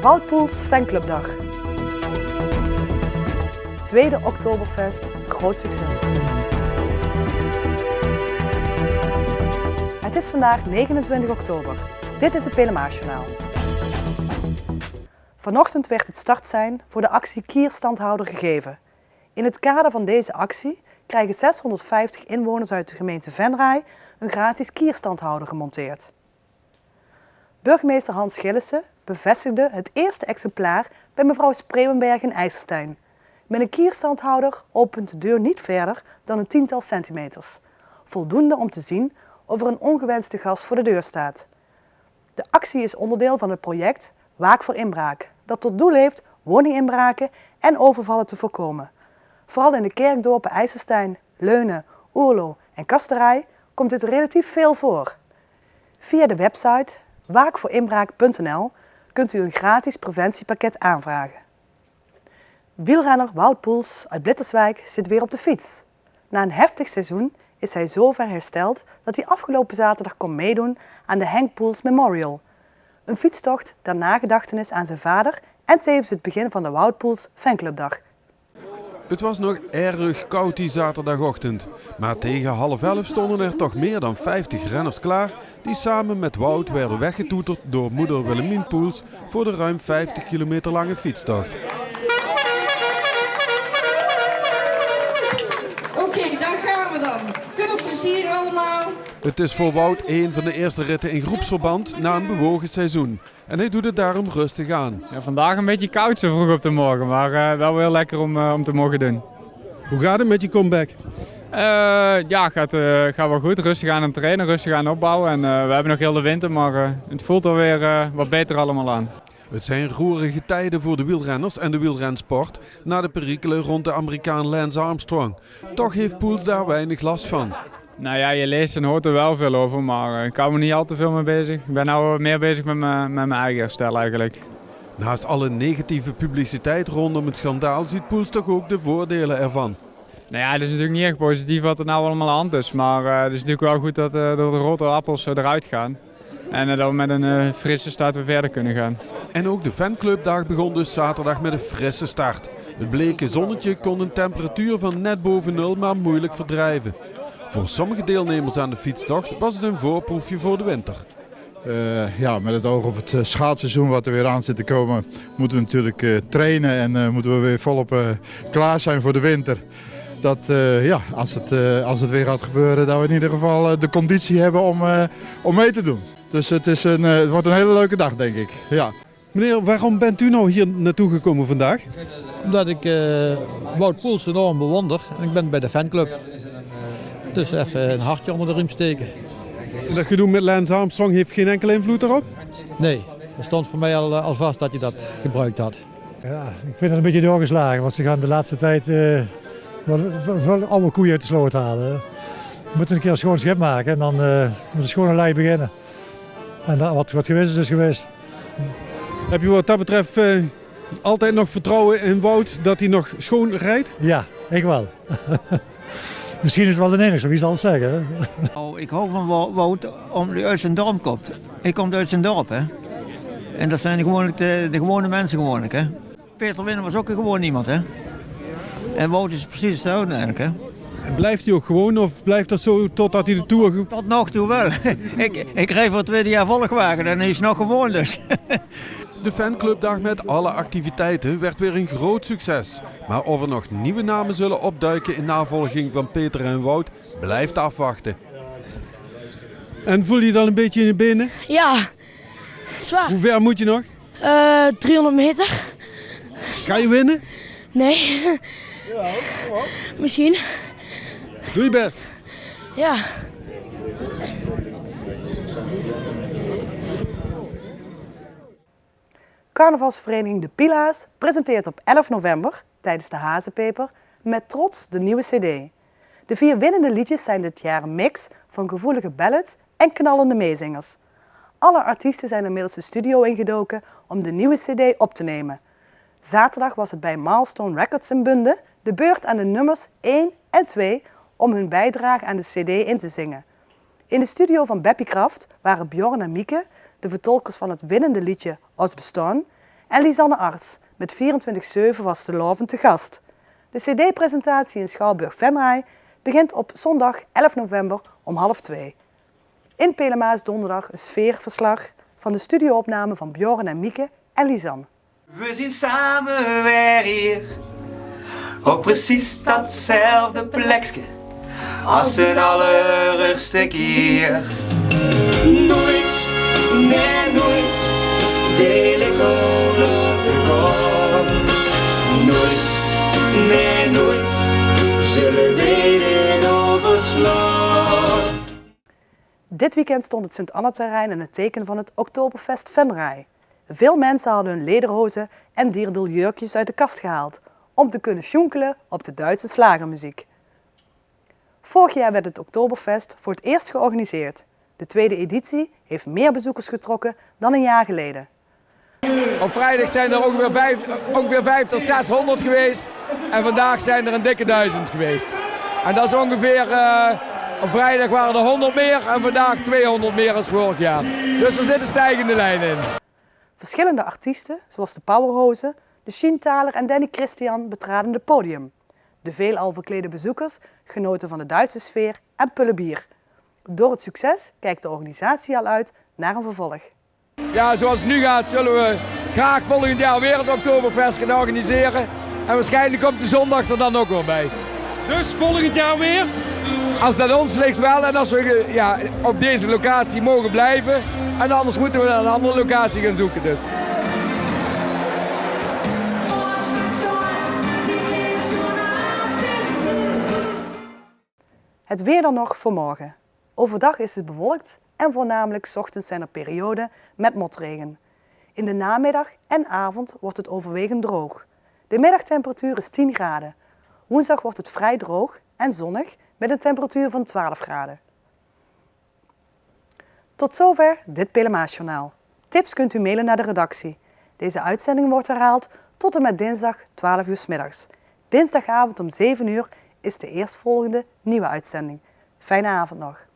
Woudpoels Fanclubdag. Tweede Oktoberfest, groot succes. Het is vandaag 29 oktober. Dit is het Pelemaasjournaal. Vanochtend werd het startsein voor de actie Kierstandhouder gegeven. In het kader van deze actie krijgen 650 inwoners uit de gemeente Venray een gratis kierstandhouder gemonteerd. Burgemeester Hans Gillissen bevestigde het eerste exemplaar bij mevrouw Spreeuwenberg in IJsselstein. Met een kierstandhouder opent de deur niet verder dan een tiental centimeters. Voldoende om te zien of er een ongewenste gast voor de deur staat. De actie is onderdeel van het project Waak voor Inbraak, dat tot doel heeft woninginbraken en overvallen te voorkomen. Vooral in de kerkdorpen IJsselstein, Leunen, Oerlo en Kasterij komt dit relatief veel voor. Via de website waakvoorinbraak.nl kunt u een gratis preventiepakket aanvragen. Wielrenner Wout Poels uit Blitterswijk zit weer op de fiets. Na een heftig seizoen is hij zover hersteld dat hij afgelopen zaterdag kon meedoen aan de Henk Poels Memorial. Een fietstocht ter nagedachtenis aan zijn vader en tevens het begin van de Wout Poels Fanclubdag. Het was nog erg koud die zaterdagochtend, maar tegen 10:30 stonden er toch meer dan 50 renners klaar die samen met Wout werden weggetoeterd door moeder Willemien Poels voor de ruim 50 kilometer lange fietstocht. Oké, daar gaan we dan. Veel plezier allemaal. Het is voor Wout een van de eerste ritten in groepsverband na een bewogen seizoen. En hij doet het daarom rustig aan. Ja, vandaag een beetje koud zo vroeg op de morgen, maar wel heel lekker om te mogen doen. Hoe gaat het met je comeback? Gaat wel goed. Rustig aan het trainen, rustig aan opbouwen. En we hebben nog heel de winter, maar het voelt alweer wat beter allemaal aan. Het zijn roerige tijden voor de wielrenners en de wielrensport na de perikelen rond de Amerikaan Lance Armstrong. Toch heeft Poels daar weinig last van. Nou ja, je leest en hoort er wel veel over, maar ik hou me niet al te veel mee bezig. Ik ben nou meer bezig met mijn eigen herstel eigenlijk. Naast alle negatieve publiciteit rondom het schandaal ziet Poels toch ook de voordelen ervan. Nou ja, het is natuurlijk niet echt positief wat er nou allemaal aan de hand is, maar het is natuurlijk wel goed dat de rotte appels eruit gaan. En dat we met een frisse start weer verder kunnen gaan. En ook de fanclubdag begon dus zaterdag met een frisse start. Het bleke zonnetje kon een temperatuur van net boven nul maar moeilijk verdrijven. Voor sommige deelnemers aan de fietstocht was het een voorproefje voor de winter. Met het oog op het schaatsseizoen wat er weer aan zit te komen, moeten we natuurlijk trainen en moeten we weer volop klaar zijn voor de winter. Dat als het weer gaat gebeuren, dat we in ieder geval de conditie hebben om mee te doen. Dus het wordt een hele leuke dag, denk ik. Ja. Meneer, waarom bent u nou hier naartoe gekomen vandaag? Omdat ik Wout Poels enorm bewonder en ik ben bij de fanclub. Dus even een hartje onder de riem steken. Dat gedoe met Lance Armstrong heeft geen enkele invloed erop? Nee, er stond voor mij al vast dat hij dat gebruikt had. Ja, ik vind het een beetje doorgeslagen, want ze gaan de laatste tijd alle koeien uit de sloot halen. We moeten een keer een schoon schip maken en dan moet een schone lei beginnen. En wat geweest is geweest. Heb je wat dat betreft altijd nog vertrouwen in Wout dat hij nog schoon rijdt? Ja, ik wel. Misschien is het wel de enige, wie zal het zeggen. Hè? Oh, ik hou van Wout omdat hij uit zijn dorp komt. Hij komt uit zijn dorp, hè. En dat zijn de gewone mensen gewoonlijk, hè. Peter Winnen was ook een gewoon iemand, hè. En Wout is precies hetzelfde eigenlijk, hè. En blijft hij ook gewoon of blijft dat zo totdat hij de Tour... Tot nog toe wel. ik rijd voor het tweede jaar volgwagen en hij is nog gewoon dus. De fanclubdag met alle activiteiten werd weer een groot succes. Maar of er nog nieuwe namen zullen opduiken in navolging van Peter en Wout, blijft afwachten. En voel je je dan een beetje in je benen? Ja, zwaar. Hoe ver moet je nog? 300 meter. Ga je winnen? Nee. Misschien. Doe je best. Ja. Carnavalsvereniging De Pila's presenteert op 11 november, tijdens de Hazenpeper, met trots de nieuwe cd. De 4 winnende liedjes zijn dit jaar een mix van gevoelige ballads en knallende meezingers. Alle artiesten zijn inmiddels de studio ingedoken om de nieuwe cd op te nemen. Zaterdag was het bij Milestone Records in Bunde de beurt aan de nummers 1 en 2 om hun bijdrage aan de cd in te zingen. In de studio van Beppie Kraft waren Bjorn en Mieke, de vertolkers van het winnende liedje Ons Bestaan, En Lisanne Arts, met 24/7 was te Loven te gast. De cd-presentatie in Schouwburg Venray begint op zondag 11 november om 1:30. In Pelemaas donderdag een sfeerverslag van de studioopname van Bjorn en Mieke en Lisanne. We zien samen weer hier, op precies datzelfde plekje, als een allerergste keer. Nooit, nee nooit, wil ik ook te gaan. Nooit, nee nooit, zullen we dit overslaan. Dit weekend stond het Sint-Anna-terrein in het teken van het Oktoberfest Venray. Veel mensen hadden hun lederhozen en dierdeljurkjes uit de kast gehaald om te kunnen sjoenkelen op de Duitse slagermuziek. Vorig jaar werd het Oktoberfest voor het eerst georganiseerd. De tweede editie heeft meer bezoekers getrokken dan een jaar geleden. Op vrijdag zijn er ongeveer 500 tot 600 geweest en vandaag zijn er een dikke 1000 geweest. En dat is ongeveer, op vrijdag waren er 100 meer en vandaag 200 meer dan vorig jaar. Dus er zit een stijgende lijn in. Verschillende artiesten, zoals de Powerhozen, de Schienthaler en Danny Christian betraden het podium. De veelal verklede bezoekers genoten van de Duitse sfeer en pullen bier. Door het succes kijkt de organisatie al uit naar een vervolg. Ja, zoals het nu gaat zullen we graag volgend jaar weer het Oktoberfest gaan organiseren. En waarschijnlijk komt de zondag er dan ook wel bij. Dus volgend jaar weer? Als dat ons ligt wel en als we op deze locatie mogen blijven. En anders moeten we naar een andere locatie gaan zoeken dus. Het weer dan nog voor morgen. Overdag is het bewolkt en voornamelijk 's ochtends zijn er perioden met motregen. In de namiddag en avond wordt het overwegend droog. De middagtemperatuur is 10 graden. Woensdag wordt het vrij droog en zonnig met een temperatuur van 12 graden. Tot zover dit Pelemaasjournaal. Tips kunt u mailen naar de redactie. Deze uitzending wordt herhaald tot en met dinsdag 12 uur 's middags. Dinsdagavond om 7 uur is de eerstvolgende nieuwe uitzending. Fijne avond nog.